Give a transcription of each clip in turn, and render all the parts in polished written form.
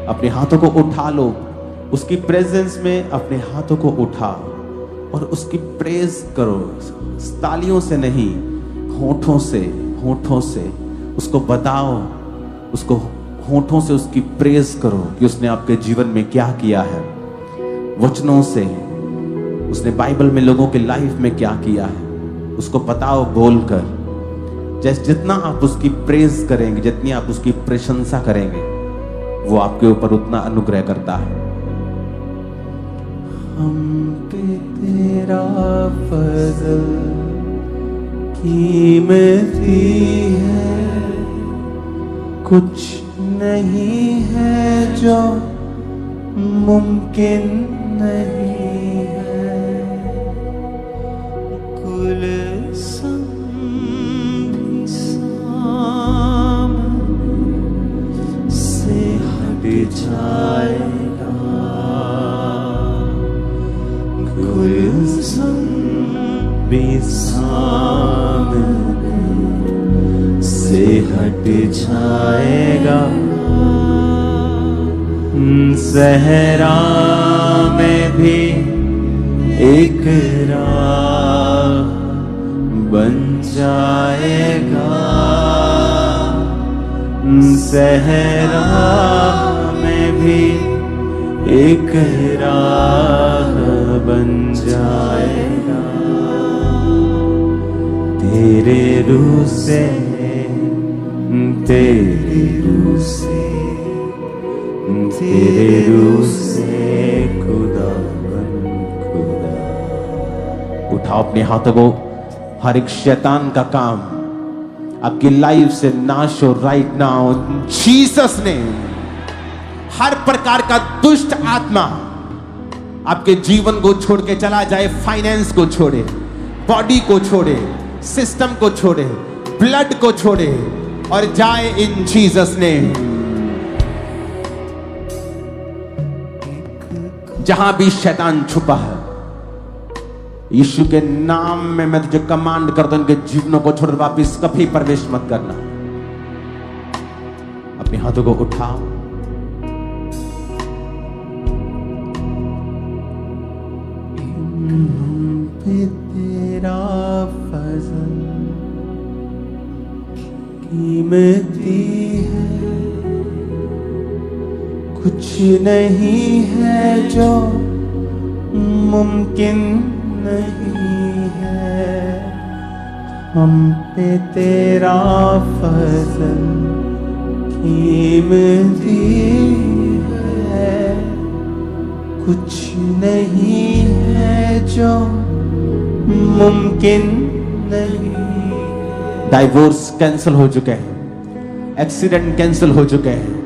अपने हाथों को उठा लो, उसकी प्रेजेंस में अपने हाथों को उठा और उसकी प्रेज करो। तालियों से नहीं, होठों से उसको बताओ, उसको होठों से उसकी प्रेज करो कि उसने आपके जीवन में क्या किया है। वचनों से उसने बाइबल में लोगों के लाइफ में क्या किया है उसको बताओ बोलकर। जितना आप उसकी प्रेज करेंगे, जितनी आप उसकी प्रशंसा करेंगे, वो आपके ऊपर उतना अनुग्रह करता है। हम पे तेरा फजल कीमती है, कुछ नहीं है जो मुमकिन नहीं है। कुल भी सामने से हट जाएगा, कुल भी सामने से हट जाएगा। सहरा में भी एक राह बन जाएगा, सहरा में भी एक राह बन जाएगा। तेरे रूह से, तेरे रूह से, तेरे रूह से खुदा बन खुदा। उठाओ अपने हाथों को। हर एक शैतान का काम आपकी लाइफ से नाश हो राइट नाउ जीसस ने। हर प्रकार का दुष्ट आत्मा आपके जीवन को छोड़ के चला जाए, फाइनेंस को छोड़े, बॉडी को छोड़े, सिस्टम को छोड़े, ब्लड को छोड़े और जाए इन जीसस ने। जहां भी शैतान छुपा है, यीशु के नाम में मैं तुझे कमांड करता हूं, उनके जीवनों को छोड़ वापिस कभी प्रवेश मत करना। अपने हाथों को उठाओ। पे तेरा फजल कीमती है, कुछ नहीं है जो मुमकिन नहीं है। हम पे तेरा फजल कीमती है, कुछ नहीं है जो मुमकिन नहीं। डाइवोर्स कैंसिल हो चुके हैं, एक्सीडेंट कैंसिल हो चुके हैं,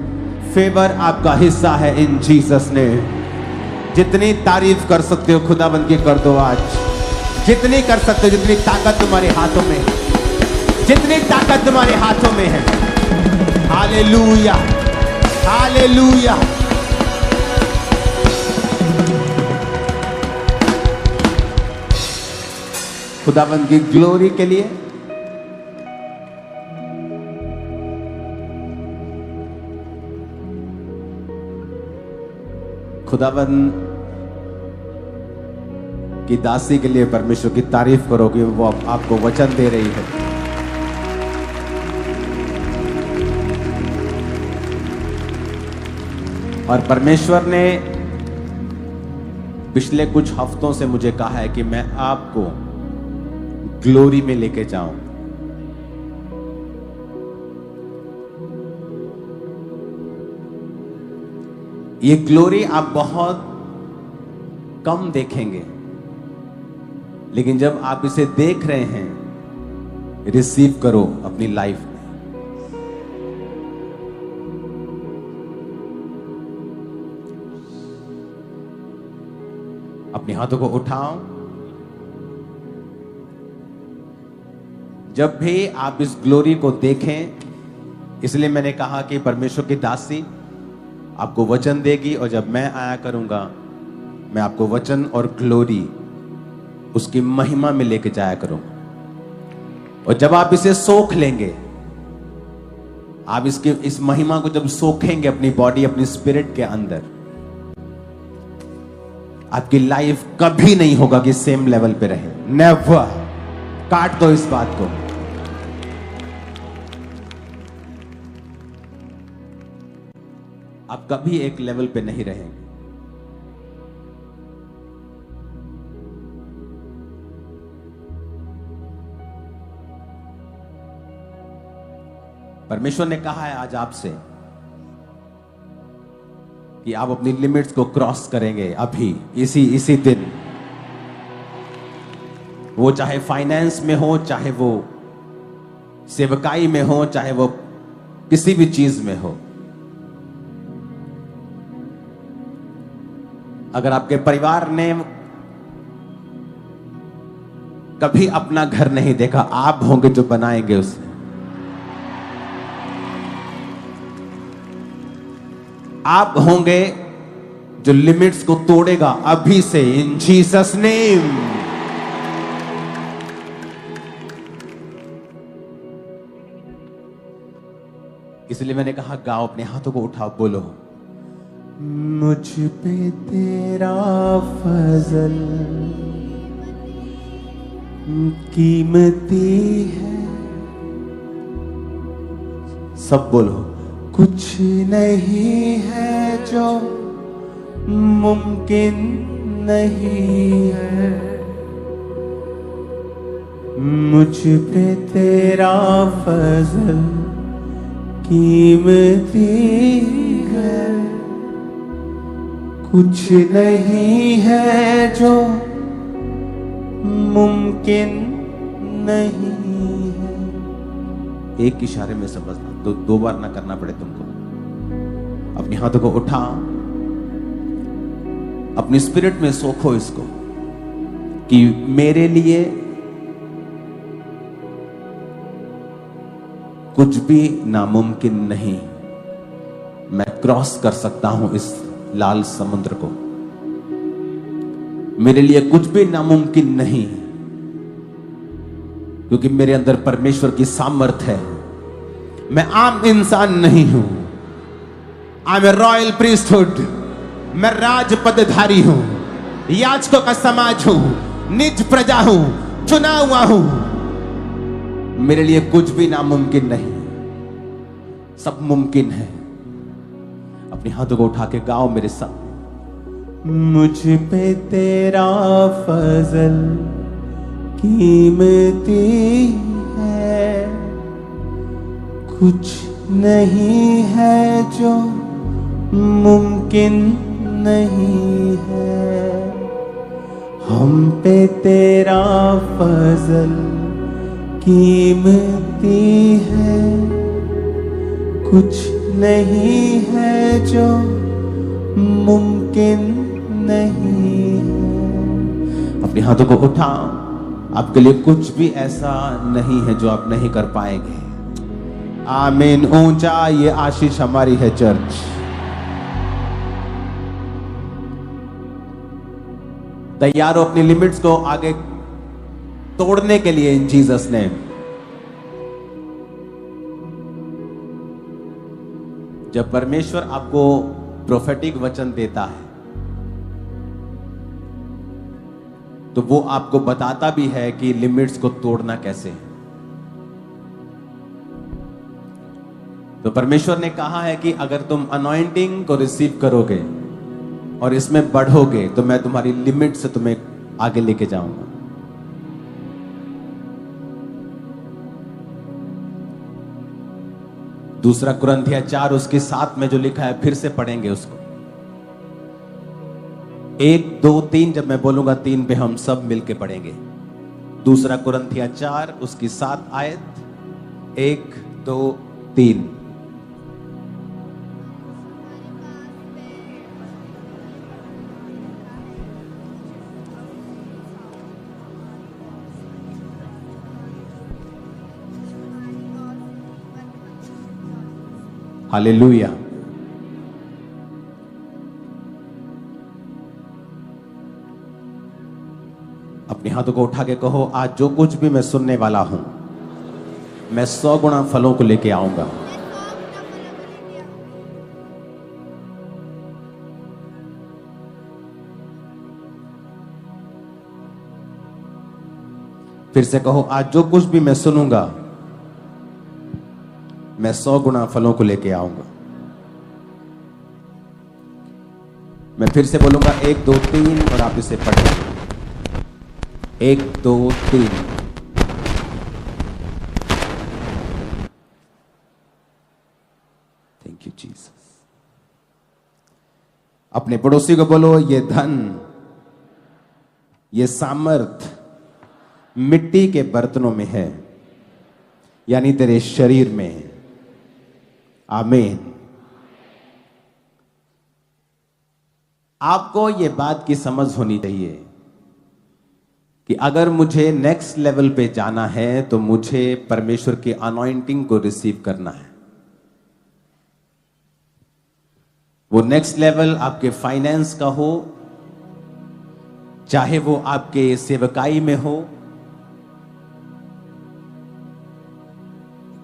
फेवर आपका हिस्सा है इन जीसस ने। जितनी तारीफ कर सकते हो खुदा बन के कर दो आज। जितनी कर सकते हो, जितनी ताकत तुम्हारे हाथों में, जितनी ताकत तुम्हारे हाथों में है। Hallelujah, hallelujah. खुदाबंद की ग्लोरी के लिए खुदाबंद की दासी के लिए परमेश्वर की तारीफ करो कि वो आपको वचन दे रही है। और परमेश्वर ने पिछले कुछ हफ्तों से मुझे कहा है कि मैं आपको ग्लोरी में लेके जाऊं। ये ग्लोरी आप बहुत कम देखेंगे, लेकिन जब आप इसे देख रहे हैं, रिसीव करो अपनी लाइफ में। अपने हाथों को उठाओ। जब भी आप इस ग्लोरी को देखें, इसलिए मैंने कहा कि परमेश्वर की दासी आपको वचन देगी, और जब मैं आया करूंगा, मैं आपको वचन और ग्लोरी उसकी महिमा में लेके जाया करूंगा। और जब आप इसे सोख लेंगे, आप इस महिमा को जब सोखेंगे अपनी बॉडी, अपनी स्पिरिट के अंदर, आपकी लाइफ कभी नहीं होगा कि सेम लेवल पे रहे। नेवर। काट दो इस बात को। आप कभी एक लेवल पे नहीं रहेंगे। परमेश्वर ने कहा है आज आपसे कि आप अपनी लिमिट्स को क्रॉस करेंगे अभी, इसी दिन। वो चाहे फाइनेंस में हो, चाहे वो सेवकाई में हो, चाहे वो किसी भी चीज में हो। अगर आपके परिवार ने कभी अपना घर नहीं देखा, आप होंगे जो बनाएंगे उसे। आप होंगे जो लिमिट्स को तोड़ेगा अभी से, इन जीसस नेम। इसलिए मैंने कहा गाओ, अपने हाथों को उठाओ, बोलो, मुझ पे तेरा फजल कीमती है। सब बोलो, कुछ नहीं है जो मुमकिन नहीं है। मुझ पे तेरा फजल कीमती है। कुछ नहीं है जो मुमकिन नहीं है। एक इशारे में समझना, दो बार ना करना पड़े तुमको। अपने हाथों को उठाओ, अपनी स्पिरिट में सोखो इसको कि मेरे लिए कुछ भी नामुमकिन नहीं। मैं क्रॉस कर सकता हूं इस लाल समुद्र को। मेरे लिए कुछ भी नामुमकिन नहीं, क्योंकि मेरे अंदर परमेश्वर की सामर्थ्य है। मैं आम इंसान नहीं हूं। I am a royal priesthood. मैं राज पदधारी हूं, याजकों का समाज हूं, निज प्रजा हूं, चुना हुआ हूं। मेरे लिए कुछ भी नामुमकिन नहीं, सब मुमकिन है। अपने हाथों को उठा के गाओ मेरे साथ, मुझ पे तेरा फजल कीमती है। कुछ नहीं है जो मुमकिन नहीं है। हम पे तेरा फजल कीमती है। कुछ नहीं है जो मुमकिन नहीं है। अपने हाथों को उठाओ। आपके लिए कुछ भी ऐसा नहीं है जो आप नहीं कर पाएंगे। आमीन। ऊंचा ये आशीष हमारी है चर्च। तैयार हो अपनी लिमिट्स को आगे तोड़ने के लिए इन जीसस नेम। जब परमेश्वर आपको प्रोफेटिक वचन देता है तो वो आपको बताता भी है कि लिमिट्स को तोड़ना कैसे है। तो परमेश्वर ने कहा है कि अगर तुम अनॉइंटिंग को रिसीव करोगे और इसमें बढ़ोगे तो मैं तुम्हारी लिमिट से तुम्हें आगे लेके जाऊंगा। दूसरा कुरिन्थियों 4 उसके 7 में जो लिखा है, फिर से पढ़ेंगे उसको। 1 2 3 जब मैं बोलूंगा 3 पे हम सब मिलके पढ़ेंगे। दूसरा कुरिन्थियों 4 उसकी 7 आयत। 1 2 3। हालेलुया। अपने हाथों को उठा के कहो, आज जो कुछ भी मैं सुनने वाला हूं, मैं 100 गुना फलों को लेके आऊंगा। फिर से कहो, आज जो कुछ भी मैं सुनूंगा मैं 100 गुना फलों को लेके आऊंगा। मैं फिर से बोलूंगा 1 2 3 और आप इसे पढ़ें। 1 2 3। Thank you Jesus. अपने पड़ोसी को बोलो, ये धन, ये सामर्थ मिट्टी के बर्तनों में है, यानी तेरे शरीर में है। आमीन। आपको यह बात की समझ होनी चाहिए कि अगर मुझे नेक्स्ट लेवल पे जाना है तो मुझे परमेश्वर की अनॉइंटिंग को रिसीव करना है। वो नेक्स्ट लेवल आपके फाइनेंस का हो, चाहे वो आपके सेवकाई में हो।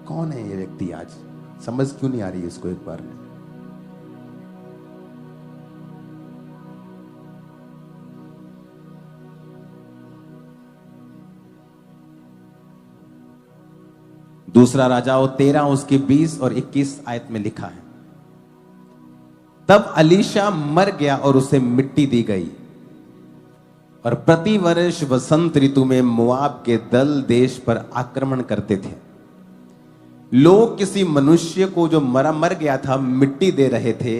कौन है ये व्यक्ति? आज समझ क्यों नहीं आ रही है इसको? एक बार में दूसरा राजाओं 13 उसकी 20 और 21 आयत में लिखा है, तब अलीशा मर गया और उसे मिट्टी दी गई। और प्रति वर्ष वसंत ऋतु में मोआब के दल देश पर आक्रमण करते थे। लोग किसी मनुष्य को जो मर गया था मिट्टी दे रहे थे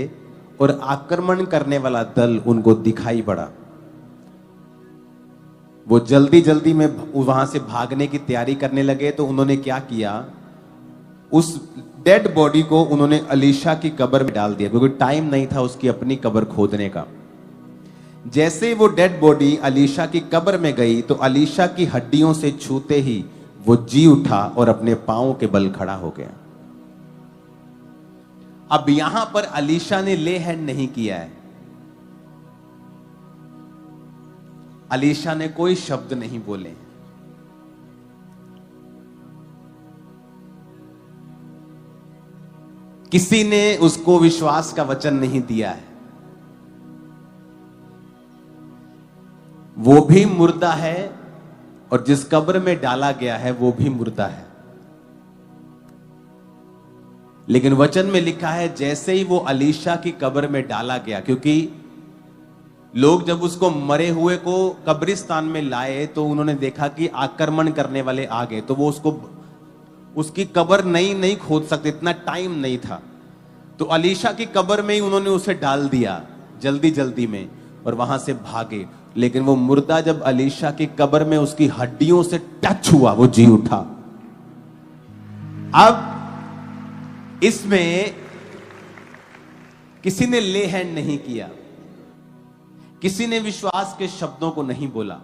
और आक्रमण करने वाला दल उनको दिखाई पड़ा। वो जल्दी जल्दी में वहां से भागने की तैयारी करने लगे। तो उन्होंने क्या किया, उस डेड बॉडी को उन्होंने अलीशा की कब्र में डाल दिया, क्योंकि टाइम नहीं था उसकी अपनी कब्र खोदने का। जैसे वो डेड बॉडी अलीशा की कब्र में गई तो अलीशा की हड्डियों से छूते ही वो जी उठा और अपने पांव के बल खड़ा हो गया। अब यहां पर अलीशा ने ले हैंड नहीं किया है, अलीशा ने कोई शब्द नहीं बोले। किसी ने उसको विश्वास का वचन नहीं दिया है। वो भी मुर्दा है और जिस कब्र में डाला गया है वो भी मुर्दा है। लेकिन वचन में लिखा है जैसे ही वो अलीशा की कब्र में डाला गया, क्योंकि लोग जब उसको मरे हुए को कब्रिस्तान में लाए तो उन्होंने देखा कि आक्रमण करने वाले आ गए, तो वो उसकी कब्र नहीं खोद सकते, इतना टाइम नहीं था। तो अलीशा की कब्र में ही उन्होंने उसे डाल दिया जल्दी जल्दी में और वहां से भागे। लेकिन वो मुर्दा जब अलीशा की कब्र में उसकी हड्डियों से टच हुआ वो जी उठा। अब इसमें किसी ने ले हैंड नहीं किया, किसी ने विश्वास के शब्दों को नहीं बोला,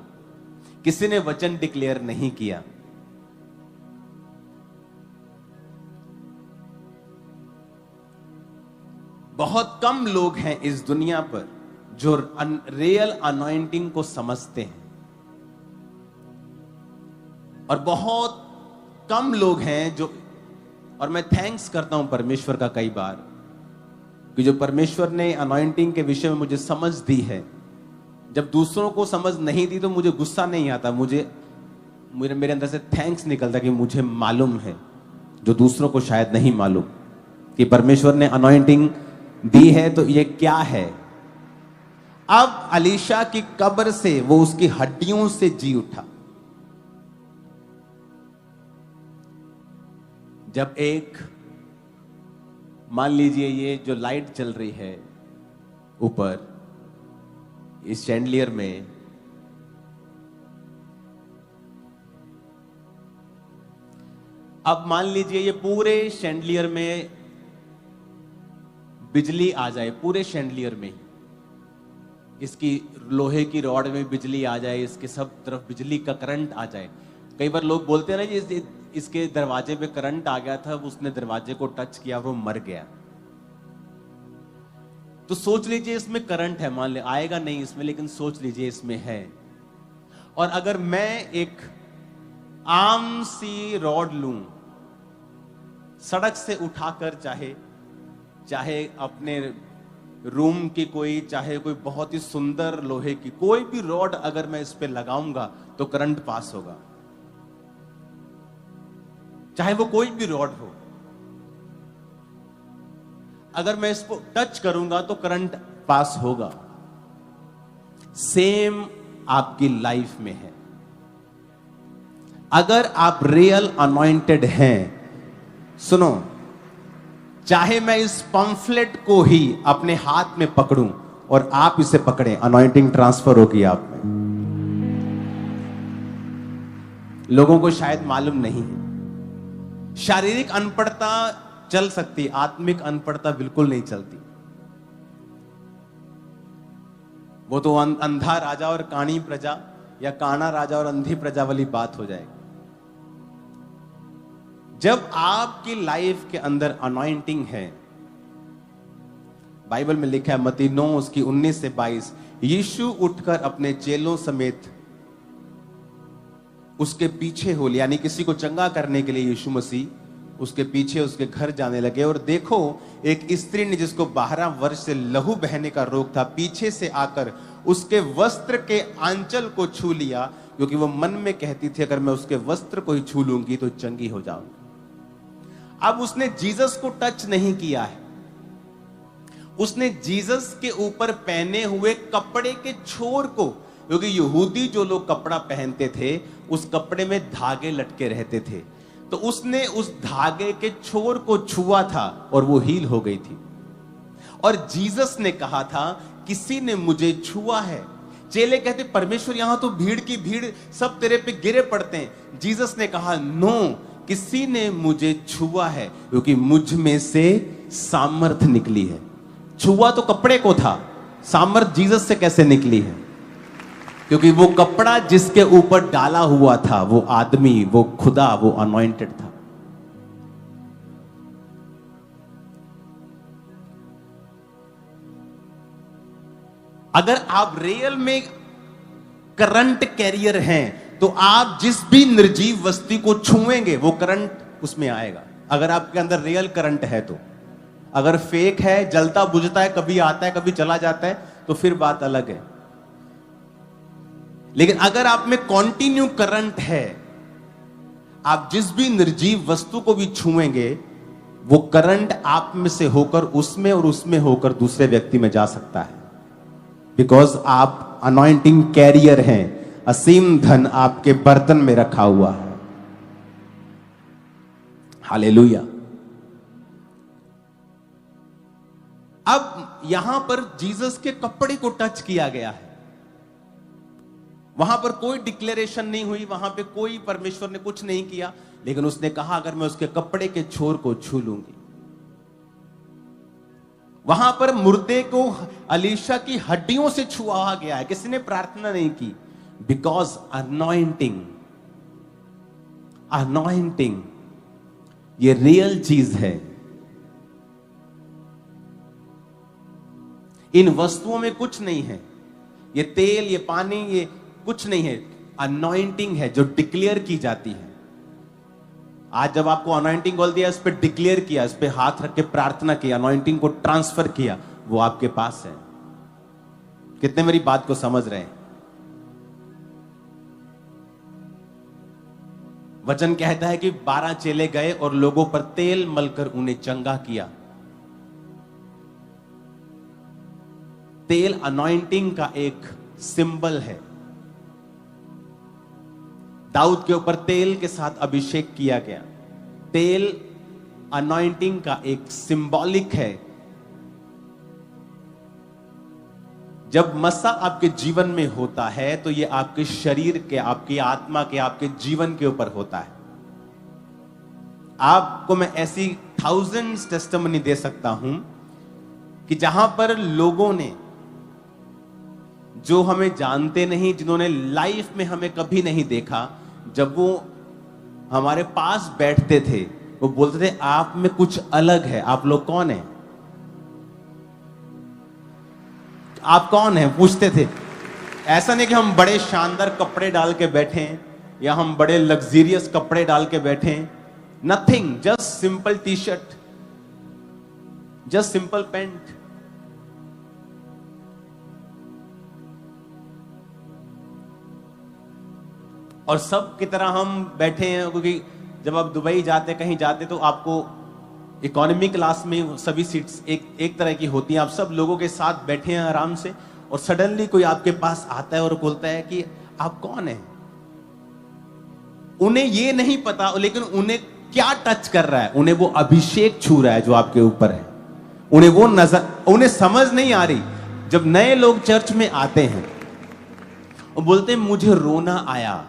किसी ने वचन डिक्लेयर नहीं किया। बहुत कम लोग हैं इस दुनिया पर जो रियल अनॉइंटिंग को समझते हैं, और बहुत कम लोग हैं जो, और मैं थैंक्स करता हूं परमेश्वर का कई बार कि जो परमेश्वर ने अनॉइंटिंग के विषय में मुझे समझ दी है। जब दूसरों को समझ नहीं दी तो मुझे गुस्सा नहीं आता, मेरे अंदर से थैंक्स निकलता कि मुझे मालूम है जो दूसरों को शायद नहीं मालूम कि परमेश्वर ने अनॉइंटिंग दी है तो ये क्या है। अब अलीशा की कब्र से वो उसकी हड्डियों से जी उठा। जब एक, मान लीजिए ये जो लाइट चल रही है ऊपर इस शैंडलियर में, अब मान लीजिए ये पूरे शैंडलियर में बिजली आ जाए, पूरे शैंडलियर में इसकी लोहे की रॉड में बिजली आ जाए, इसके सब तरफ बिजली का करंट आ जाए। कई बार लोग बोलते हैं ना जी इसके दरवाजे पे करंट आ गया था, उसने दरवाजे को टच किया, वो मर गया। तो सोच लीजिए इसमें करंट है, मान ले आएगा नहीं इसमें, लेकिन सोच लीजिए इसमें है। और अगर मैं एक आम सी रॉड लूं, सड़क से उठाकर, चाहे अपने रूम की कोई, चाहे कोई बहुत ही सुंदर लोहे की कोई भी रॉड अगर मैं इस पे लगाऊंगा तो करंट पास होगा। चाहे वो कोई भी रॉड हो, अगर मैं इसको टच करूंगा तो करंट पास होगा। सेम आपकी लाइफ में है। अगर आप रियल अनॉइंटेड हैं, सुनो, चाहे मैं इस पंफलेट को ही अपने हाथ में पकड़ूं और आप इसे पकड़ें, अनॉइंटिंग ट्रांसफर होगी आप में। लोगों को शायद मालूम नहीं है। शारीरिक अनपढ़ता चल सकती, आत्मिक अनपढ़ता बिल्कुल नहीं चलती। वो तो अंधा राजा और काणी प्रजा, या काना राजा और अंधी प्रजा वाली बात हो जाएगी। जब आपकी लाइफ के अंदर अनॉइंटिंग है, बाइबल में लिखा है मत्ती 9 उसकी 19 से 22, यीशु उठकर अपने चेलों समेत उसके पीछे हो लिया, यानी किसी को चंगा करने के लिए यीशु मसीह उसके पीछे उसके घर जाने लगे। और देखो, एक स्त्री ने जिसको 12 वर्ष से लहू बहने का रोग था, पीछे से आकर उसके वस्त्र के आंचल को छू लिया, क्योंकि वो मन में कहती थी अगर मैं उसके वस्त्र को ही छू लूंगी तो चंगी हो जाऊंगी। अब उसने जीसस को टच नहीं किया है, उसने जीसस के ऊपर पहने हुए कपड़े के छोर को, क्योंकि यहूदी जो लोग कपड़ा पहनते थे उस कपड़े में धागे लटके रहते थे, तो उसने उस धागे के छोर को छुआ था और वो हील हो गई थी। और जीसस ने कहा था किसी ने मुझे छुआ है। चेले कहते परमेश्वर यहां तो भीड़ की भीड़ सब तेरे पे गिरे पड़ते हैं। जीसस ने कहा नो, किसी ने मुझे छुआ है क्योंकि मुझ में से सामर्थ निकली है। छुआ तो कपड़े को था, सामर्थ जीसस से कैसे निकली है? क्योंकि वो कपड़ा जिसके ऊपर डाला हुआ था, वो आदमी, वो खुदा, वो अनॉइंटेड था। अगर आप रियल में करंट कैरियर हैं तो आप जिस भी निर्जीव वस्तु को छुएंगे वो करंट उसमें आएगा। अगर आपके अंदर रियल करंट है तो। अगर फेक है, जलता बुझता है, कभी आता है कभी चला जाता है, तो फिर बात अलग है। लेकिन अगर आप में कॉन्टिन्यू करंट है, आप जिस भी निर्जीव वस्तु को भी छुएंगे वो करंट आप में से होकर उसमें और उसमें होकर दूसरे व्यक्ति में जा सकता है। बिकॉज आप अनॉइंटिंग कैरियर हैं, असीम धन आपके बर्तन में रखा हुआ है। हालेलुया। अब यहां पर जीसस के कपड़े को टच किया गया है, वहां पर कोई डिक्लेरेशन नहीं हुई, वहां पे कोई परमेश्वर ने कुछ नहीं किया, लेकिन उसने कहा अगर मैं उसके कपड़े के छोर को छू लूंगी। वहां पर मुर्दे को अलीशा की हड्डियों से छुआ गया है, किसी ने प्रार्थना नहीं की। बिकॉज अनॉइंटिंग, अनॉइंटिंग ये रियल चीज है। इन वस्तुओं में कुछ नहीं है, ये तेल, ये पानी, ये कुछ नहीं है। अनॉइंटिंग है जो डिक्लेयर की जाती है। आज जब आपको अनॉइंटिंग बोल दिया, इस पे डिक्लेयर किया, इस पे हाथ रख के प्रार्थना की, अनॉइंटिंग को ट्रांसफर किया, वो आपके पास है। कितने मेरी बात को समझ रहे हैं? वचन कहता है कि 12 चेले गए और लोगों पर तेल मलकर उन्हें चंगा किया। तेल अनॉइंटिंग का एक सिंबल है। दाऊद के ऊपर तेल के साथ अभिषेक किया गया। तेल अनॉइंटिंग का एक सिंबॉलिक है। जब मसा आपके जीवन में होता है तो ये आपके शरीर के, आपकी आत्मा के, आपके जीवन के ऊपर होता है। आपको मैं ऐसी थाउजेंड्स टेस्टिमनी दे सकता हूं कि जहां पर लोगों ने, जो हमें जानते नहीं, जिन्होंने लाइफ में हमें कभी नहीं देखा, जब वो हमारे पास बैठते थे वो बोलते थे आप में कुछ अलग है। आप लोग कौन हैं? आप कौन हैं पूछते थे। ऐसा नहीं कि हम बड़े शानदार कपड़े डाल के बैठे हैं या हम बड़े लग्जरियस कपड़े डाल के बैठे हैं। Nothing, just simple T shirt, just simple pant. और सब की तरह हम बैठे हैं क्योंकि जब आप दुबई जाते, कहीं जाते, तो आपको इकोनॉमी क्लास में सभी सीट्स एक तरह की होती हैं। आप सब लोगों के साथ बैठे हैं आराम से, और सडनली कोई आपके पास आता है और बोलता है कि आप कौन हैं। उन्हें ये नहीं पता, लेकिन उन्हें क्या टच कर रहा है, उन्हें वो अभिषेक छू रहा है जो आपके ऊपर है। उन्हें वो नजर, उन्हें समझ नहीं आ रही। जब नए लोग चर्च में आते हैं और बोलते हैं मुझे रोना आया,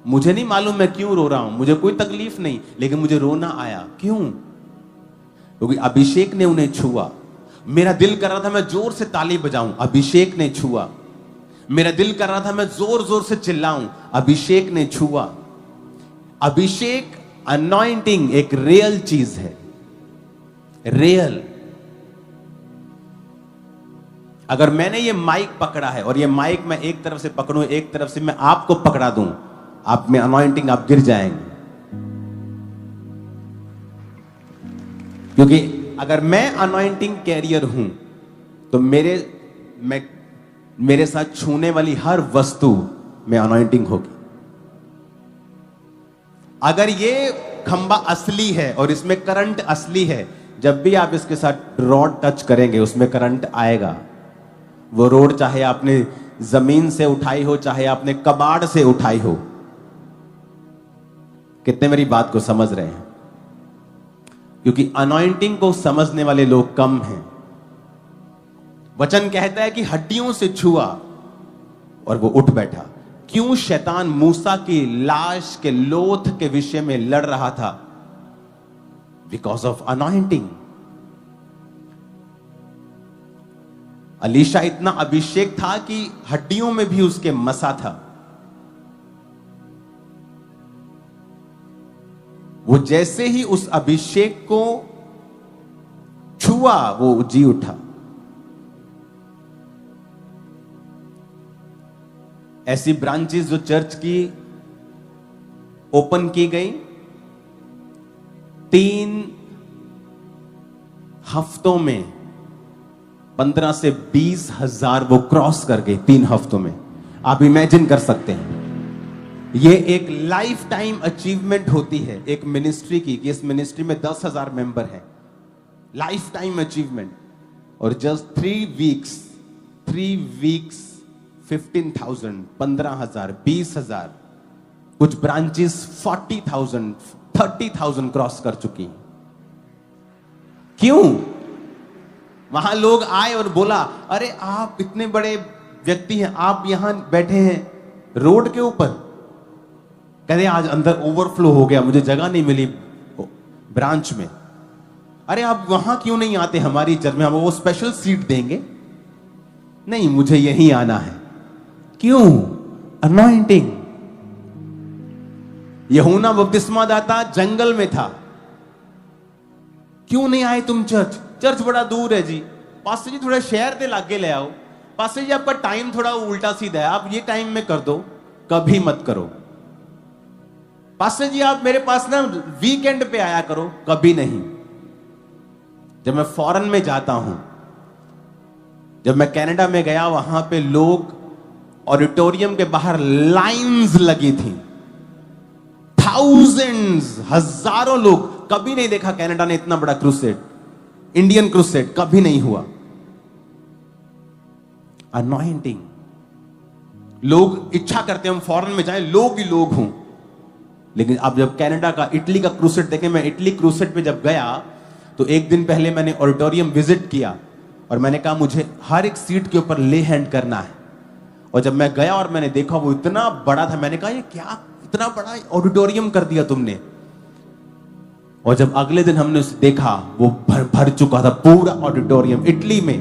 मुझे नहीं मालूम मैं क्यों रो रहा हूं, मुझे कोई तकलीफ नहीं, लेकिन मुझे रोना आया। क्यों? क्योंकि अभिषेक ने उन्हें छुआ। मेरा दिल कर रहा था मैं जोर से ताली बजाऊं, अभिषेक ने छुआ। मेरा दिल कर रहा था मैं जोर जोर से चिल्लाऊं, अभिषेक ने छुआ। अभिषेक, अनॉइंटिंग एक रियल चीज है, रियल। अगर मैंने ये माइक पकड़ा है और ये माइक मैं एक तरफ से पकड़ूं, एक तरफ से मैं आपको पकड़ा दूं, आप में अनॉइंटिंग, आप गिर जाएंगे। क्योंकि अगर मैं अनॉइंटिंग कैरियर हूं तो मेरे साथ छूने वाली हर वस्तु में अनॉइंटिंग होगी। अगर ये खंबा असली है और इसमें करंट असली है, जब भी आप इसके साथ रॉड टच करेंगे उसमें करंट आएगा। वो रोड चाहे आपने जमीन से उठाई हो, चाहे आपने कबाड़ से उठाई हो। कितने मेरी बात को समझ रहे हैं? क्योंकि अनॉइंटिंग को समझने वाले लोग कम हैं। वचन कहता है कि हड्डियों से छुआ और वो उठ बैठा। क्यों शैतान मूसा की लाश के लोथ के विषय में लड़ रहा था? Because of anointing. अलीशा इतना अभिषेक था कि हड्डियों में भी उसके मसा था। वो जैसे ही उस अभिषेक को छुआ वो जी उठा। ऐसी ब्रांचेस जो चर्च की ओपन की गई, 3 हफ्तों में 15 से 20 हजार वो क्रॉस कर गए 3 हफ्तों में। आप इमेजिन कर सकते हैं, ये एक लाइफ टाइम अचीवमेंट होती है एक मिनिस्ट्री की, कि इस मिनिस्ट्री में 10,000 मेंबर हैं। Life time achievement. और जस्ट 3 वीक्स 15,000, 15,000, 20,000, कुछ ब्रांचेस 40,000, 30,000 क्रॉस कर चुकी। क्यों? वहां लोग आए और बोला, अरे आप इतने बड़े व्यक्ति हैं, आप यहां बैठे हैं रोड के ऊपर। कहते आज अंदर ओवरफ्लो हो गया, मुझे जगह नहीं मिली ब्रांच में। अरे आप वहां क्यों नहीं आते हमारी चर्च में, हम वो स्पेशल सीट देंगे। नहीं, मुझे यहीं आना है। क्यों? अनॉइंटिंग। यूहन्ना बपतिस्मा दाता जंगल में था। क्यों नहीं आए तुम चर्च? चर्च बड़ा दूर है जी। पास्टर जी थोड़ा शहर के लागे ले आओ। पास्टर जी आपका टाइम थोड़ा उल्टा सीधा है, आप ये टाइम में कर दो। कभी मत करो। पास्टर जी आप मेरे पास ना वीकेंड पे आया करो। कभी नहीं। जब मैं फॉरेन में जाता हूं, जब मैं कनाडा में गया, वहां पे लोग ऑडिटोरियम के बाहर लाइंस लगी थी, थाउजेंड्स, हजारों लोग। कभी नहीं देखा कनाडा ने इतना बड़ा क्रूसेड, इंडियन क्रूसेड कभी नहीं हुआ। अनॉइंटिंग। लोग इच्छा करते हैं हम फॉरेन में जाएं, लोग ही लोग हों। लेकिन अब जब कनाडा का, इटली का क्रूसेड देखें, मैं इटली क्रूसेड पे जब गया तो एक दिन पहले मैंने ऑडिटोरियम विजिट किया और मैंने कहा मुझे हर एक सीट के ऊपर ले हैंड करना है। और जब मैं गया और मैंने देखा वो इतना बड़ा था, मैंने कहा ये क्या इतना बड़ा ऑडिटोरियम कर दिया तुमने। और जब अगले दिन हमने उसे देखा, वो भर चुका था पूरा ऑडिटोरियम। इटली में,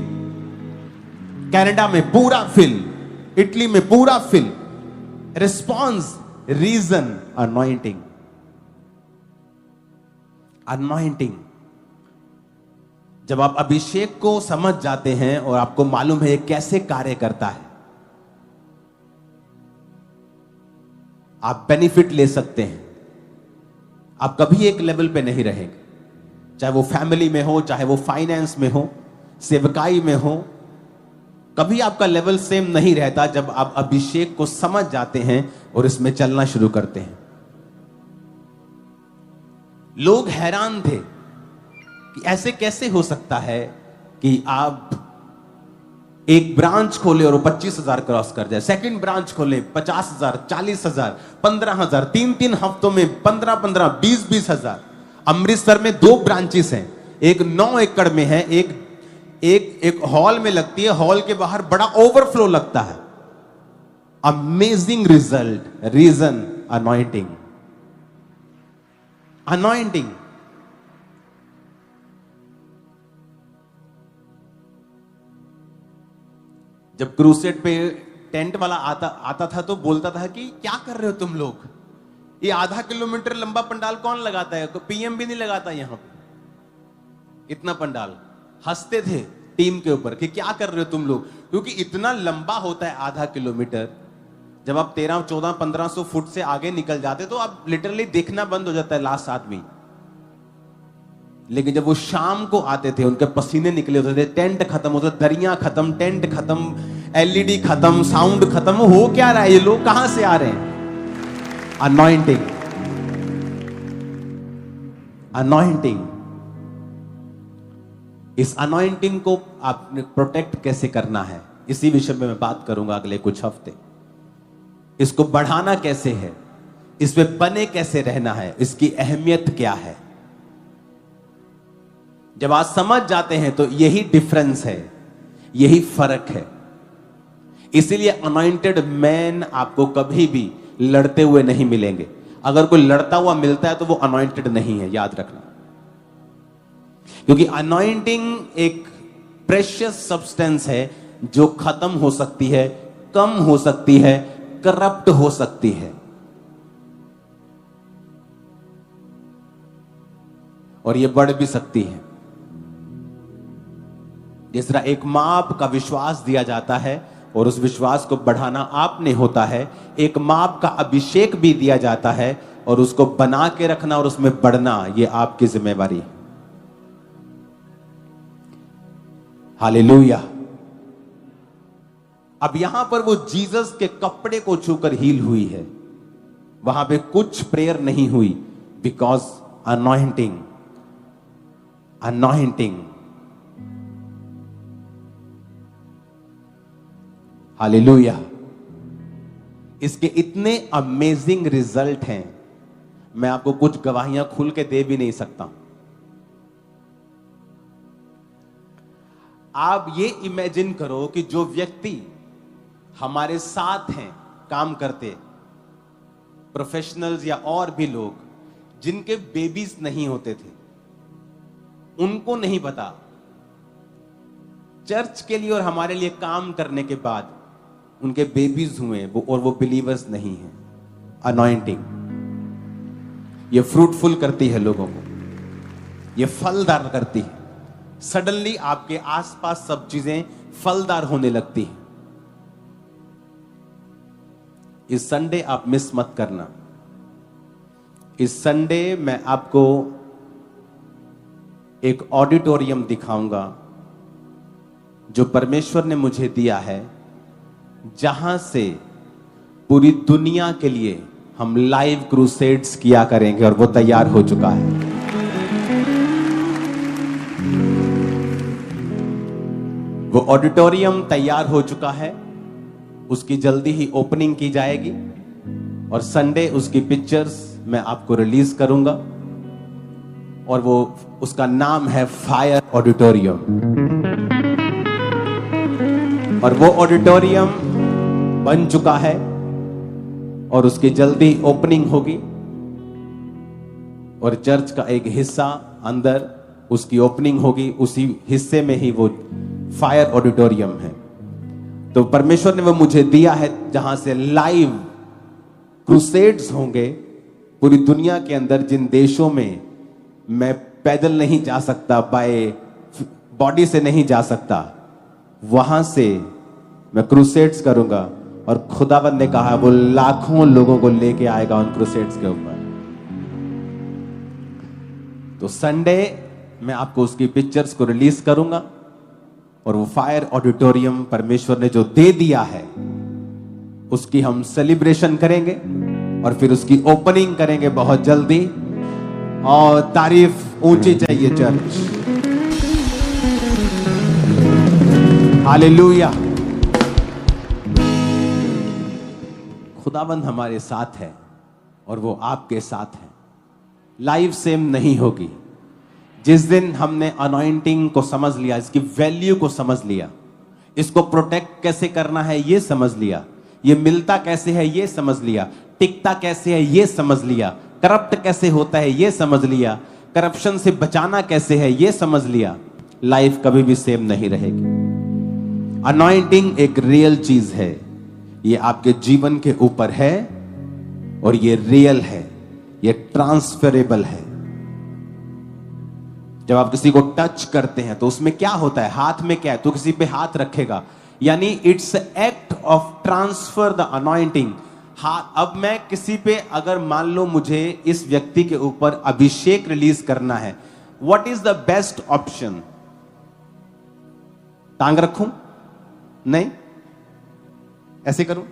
कनाडा में पूरा फिल, इटली में पूरा fill. Response, reason, anointing. Anointing. जब आप अभिषेक को समझ जाते हैं और आपको मालूम है ये कैसे कार्य करता है, आप बेनिफिट ले सकते हैं। आप कभी एक लेवल पे नहीं रहेंगे, चाहे वो फैमिली में हो, चाहे वो फाइनेंस में हो, सेवकाई में हो। कभी आपका लेवल सेम नहीं रहता जब आप अभिषेक को समझ जाते हैं और इसमें चलना शुरू करते हैं। लोग हैरान थे कि ऐसे कैसे हो सकता है कि आप एक ब्रांच खोले और वो 25,000 क्रॉस कर जाए, सेकंड ब्रांच खोले 50,000, 40,000, 15,000, 3 हफ्तों में 15, 20,000। अमृतसर में 2 ब्रांचेस हैं, एक 9 एकड़ में है, एक हॉल में लगती है, हॉल के बाहर बड़ा ओवरफ्लो लगता है। Amazing result, reason anointing. Anointing. जब क्रूसेड पे टेंट वाला आता था तो बोलता था कि क्या कर रहे हो तुम लोग, ये आधा किलोमीटर लंबा पंडाल कौन लगाता है, पीएम भी नहीं लगाता यहां पे इतना पंडाल। हंसते थे टीम के ऊपर कि क्या कर रहे हो तुम लोग, क्योंकि इतना लंबा होता है आधा किलोमीटर। जब आप 13, 14, 1500 फुट से आगे निकल जाते तो आप लिटरली देखना बंद हो जाता है लास्ट आदमी। लेकिन जब वो शाम को आते थे, उनके पसीने निकले होते थे, टेंट खत्म होता, दरियां खत्म, टेंट खत्म, एलईडी खत्म, साउंड खत्म, हो क्या रहा है, ये लोग कहां से आ रहे हैं? अनॉइंटिंग। अनॉइंटिंग। इस अनॉइंटिंग को आपने प्रोटेक्ट कैसे करना है, इसी विषय में मैं बात करूंगा अगले कुछ हफ्ते। इसको बढ़ाना कैसे है, इस पे बने कैसे रहना है, इसकी अहमियत क्या है। जब आप समझ जाते हैं तो यही डिफरेंस है, यही फर्क है। इसीलिए अनॉइंटेड मैन आपको कभी भी लड़ते हुए नहीं मिलेंगे। अगर कोई लड़ता हुआ मिलता है तो वो अनॉइंटेड नहीं है, याद रखना। क्योंकि अनॉइंटिंग एक प्रेशियस सब्सटेंस है जो खत्म हो सकती है, कम हो सकती है, करप्ट हो सकती है, और ये बढ़ भी सकती है। जिस तरह एक माप का विश्वास दिया जाता है और उस विश्वास को बढ़ाना आपने होता है, एक माप का अभिषेक भी दिया जाता है और उसको बना के रखना और उसमें बढ़ना, ये आपकी जिम्मेवारी है। हालेलुया। अब यहां पर वो जीसस के कपड़े को छूकर हील हुई है, वहां पे कुछ प्रेयर नहीं हुई, बिकॉज अनॉइंटिंग। अनॉइंटिंग। हालेलुया। इसके इतने अमेजिंग रिजल्ट हैं, मैं आपको कुछ गवाहियां खुल के दे भी नहीं सकता। आप ये इमेजिन करो कि जो व्यक्ति हमारे साथ हैं, काम करते प्रोफेशनल्स या और भी लोग, जिनके बेबीज नहीं होते थे, उनको नहीं पता चर्च के लिए और हमारे लिए काम करने के बाद उनके बेबीज हुए वो, और वो बिलीवर्स नहीं हैं। अनॉइंटिंग ये फ्रूटफुल करती है लोगों को, ये फलदार करती है। सडनली आपके आसपास सब चीजें फलदार होने लगती हैं। इस संडे आप मिस मत करना। इस संडे मैं आपको एक ऑडिटोरियम दिखाऊंगा जो परमेश्वर ने मुझे दिया है, जहां से पूरी दुनिया के लिए हम लाइव क्रूसेड्स किया करेंगे, और वो तैयार हो चुका है। वो ऑडिटोरियम तैयार हो चुका है, उसकी जल्दी ही ओपनिंग की जाएगी और संडे उसकी पिक्चर्स मैं आपको रिलीज करूंगा, और वो उसका नाम है फायर ऑडिटोरियम। और वो ऑडिटोरियम बन चुका है और उसकी जल्दी ओपनिंग होगी, और चर्च का एक हिस्सा अंदर उसकी ओपनिंग होगी, उसी हिस्से में ही वो फायर ऑडिटोरियम है। तो परमेश्वर ने वो मुझे दिया है जहां से लाइव क्रूसेड्स होंगे पूरी दुनिया के अंदर। जिन देशों में मैं पैदल नहीं जा सकता, बाय बॉडी से नहीं जा सकता, वहां से मैं क्रूसेड्स करूंगा, और खुदावंद ने कहा वो लाखों लोगों को लेके आएगा उन क्रूसेड्स के ऊपर। तो संडे मैं आपको उसकी पिक्चर्स को रिलीज करूंगा, और वो फायर ऑडिटोरियम परमेश्वर ने जो दे दिया है उसकी हम सेलिब्रेशन करेंगे, और फिर उसकी ओपनिंग करेंगे बहुत जल्दी, और तारीफ ऊंची चाहिए चर्च। हालेलुया। खुदाबंद हमारे साथ है और वो आपके साथ है। लाइफ सेम नहीं होगी। जिस दिन हमने अनॉइंटिंग को समझ लिया, इसकी वैल्यू को समझ लिया, इसको प्रोटेक्ट कैसे करना है ये समझ लिया, ये मिलता कैसे है ये समझ लिया, टिकता कैसे है ये समझ लिया, करप्ट कैसे होता है ये समझ लिया, करप्शन से बचाना कैसे है ये समझ लिया, लाइफ कभी भी सेम नहीं रहेगी। अनॉइंटिंग एक रियल चीज है, ये आपके जीवन के ऊपर है और ये रियल है, ये ट्रांसफरेबल है। जब आप किसी को टच करते हैं तो उसमें क्या होता है, हाथ में क्या है, तो किसी पे हाथ रखेगा, यानी it's act of transfer the anointing. हाथ, अब मैं किसी पे अगर मान लो मुझे इस व्यक्ति के ऊपर अभिषेक रिलीज करना है, what is the best option? टांग रखूं? नहीं। ऐसे करूं?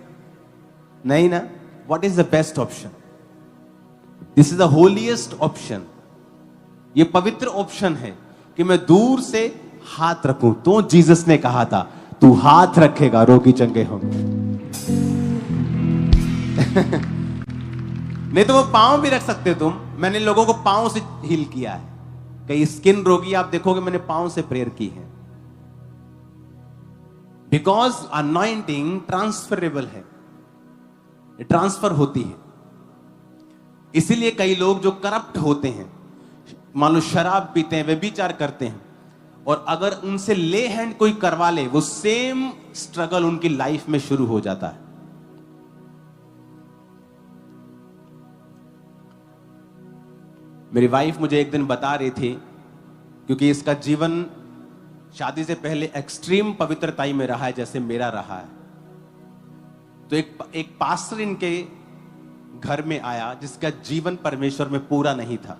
नहीं ना। What is the best option? This is the holiest option. ये पवित्र ऑप्शन है कि मैं दूर से हाथ रखूं। तो जीसस ने कहा था तू हाथ रखेगा रोगी चंगे होंगे। नहीं तो वो पांव भी रख सकते तुम। मैंने लोगों को पांव से हील किया है। कई स्किन रोगी आप देखोगे मैंने पांव से प्रेयर की है। बिकॉज अनॉइंटिंग ट्रांसफरेबल है, ट्रांसफर होती है। इसीलिए कई लोग जो करप्ट होते हैं, मान लो शराब पीते हैं, व्यभिचार करते हैं, और अगर उनसे ले हैंड कोई करवा ले, वो सेम स्ट्रगल उनकी लाइफ में शुरू हो जाता है। मेरी वाइफ मुझे एक दिन बता रही थी, क्योंकि इसका जीवन शादी से पहले एक्सट्रीम पवित्रताई में रहा है जैसे मेरा रहा है। तो एक पास्टर इनके घर में आया जिसका जीवन परमेश्वर में पूरा नहीं था,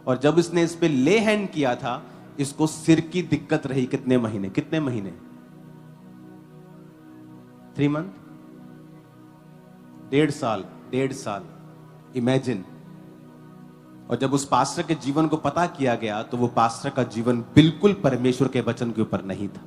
और जब इसने इस पे ले हैंड किया था, इसको सिर की दिक्कत रही कितने महीने 3 मंथ, 1.5 साल इमेजिन। और जब उस पास्टर के जीवन को पता किया गया तो वो पास्टर का जीवन बिल्कुल परमेश्वर के वचन के ऊपर नहीं था।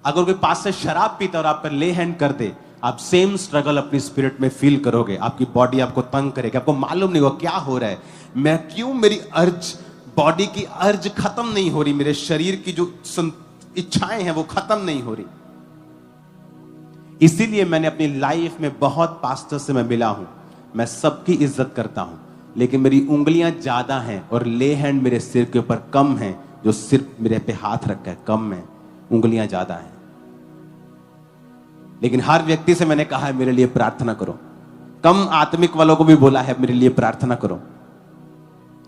अगर कोई पास्टर शराब पीता और आप पर ले हैंड कर दे, आप सेम स्ट्रगल अपनी स्पिरिट में फील करोगे। आपकी बॉडी आपको तंग करेगी, आपको मालूम नहीं होगा क्या हो रहा है, मैं क्यों, मेरी अर्ज, बॉडी की अर्ज खत्म नहीं हो रही, मेरे शरीर की जो इच्छाएं हैं वो खत्म नहीं हो रही। इसीलिए मैंने अपनी लाइफ में बहुत पास्टर से मैं मिला हूं, मैं सबकी इज्जत करता हूं, लेकिन मेरी उंगलियां ज्यादा हैं और ले हैंड मेरे सिर के ऊपर कम हैं। जो सिर्फ मेरे पे हाथ रखा है कम है, उंगलियां ज्यादा हैं। लेकिन हर व्यक्ति से मैंने कहा है मेरे लिए प्रार्थना करो। कम आत्मिक वालों को भी बोला है मेरे लिए प्रार्थना करो।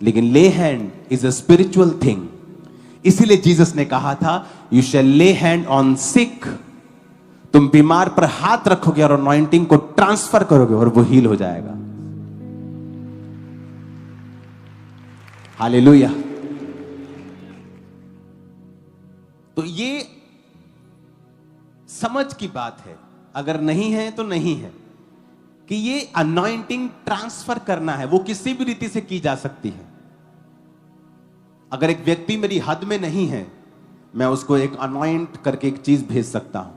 लेकिन ले hand is a spiritual thing. इसीलिए जीसस ने कहा था यू शैल ले हैंड ऑन सिक। तुम बीमार पर हाथ रखोगे और अनॉइंटिंग को ट्रांसफर करोगे और वो हील हो जाएगा। हालेलुया। तो ये समझ की बात है, अगर नहीं है तो नहीं है, कि ये अनॉइंटिंग ट्रांसफर करना है, वो किसी भी रीति से की जा सकती है। अगर एक व्यक्ति मेरी हद में नहीं है, मैं उसको एक अनॉइंट करके एक चीज भेज सकता हूं।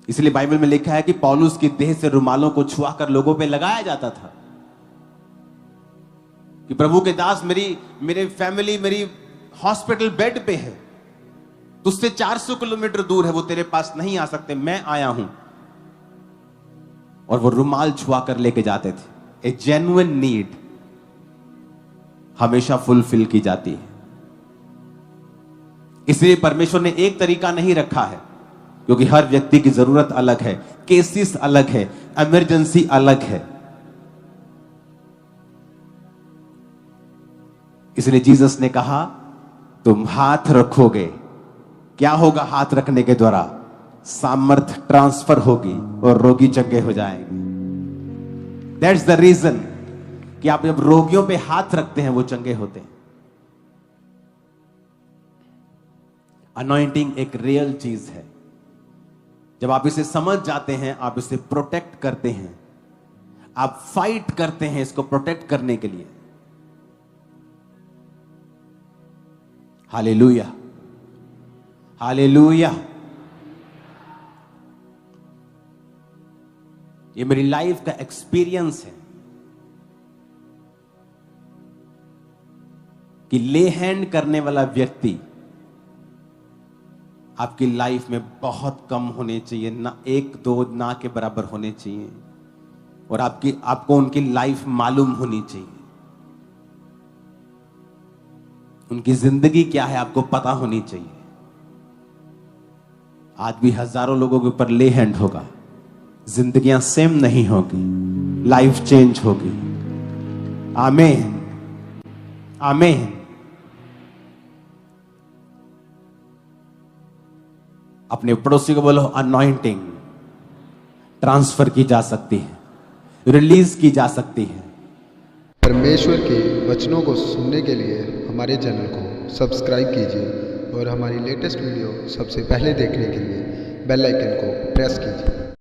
इसलिए बाइबल में लिखा है कि पौलुस की देह से रुमालों को छुआकर लोगों पे लगाया जाता था कि प्रभु के दास, मेरी फैमिली मेरी हॉस्पिटल बेड पे है, तुझसे 400 किलोमीटर दूर है, वो तेरे पास नहीं आ सकते, मैं आया हूं। और वो रुमाल छुआ कर लेके जाते थे। ए जेन्युइन नीड हमेशा फुलफिल की जाती है। इसलिए परमेश्वर ने एक तरीका नहीं रखा है, क्योंकि हर व्यक्ति की जरूरत अलग है, केसेस अलग है, इमरजेंसी अलग है। इसलिए जीसस ने कहा तुम हाथ रखोगे, क्या होगा हाथ रखने के द्वारा? सामर्थ्य ट्रांसफर होगी और रोगी चंगे हो जाएंगे। दैट्स द रीजन कि आप जब रोगियों पे हाथ रखते हैं वो चंगे होते हैं। अनॉइंटिंग एक रियल चीज है। जब आप इसे समझ जाते हैं, आप इसे प्रोटेक्ट करते हैं। आप फाइट करते हैं इसको प्रोटेक्ट करने के लिए। Hallelujah, hallelujah. ये मेरी लाइफ का एक्सपीरियंस है कि ले हैंड करने वाला व्यक्ति आपकी लाइफ में बहुत कम होने चाहिए, ना एक दो ना के बराबर होने चाहिए, और आपको उनकी लाइफ मालूम होनी चाहिए। उनकी जिंदगी क्या है आपको पता होनी चाहिए। आज भी हजारों लोगों के ऊपर ले हैंड होगा, जिंदगियां सेम नहीं होगी, लाइफ चेंज होगी। आमीन, आमीन। अपने पड़ोसी को बोलो, अनॉइंटिंग ट्रांसफर की जा सकती है, रिलीज की जा सकती है। परमेश्वर के वचनों को सुनने के लिए हमारे चैनल को सब्सक्राइब कीजिए और हमारी लेटेस्ट वीडियो सबसे पहले देखने के लिए बेल आइकन को प्रेस कीजिए।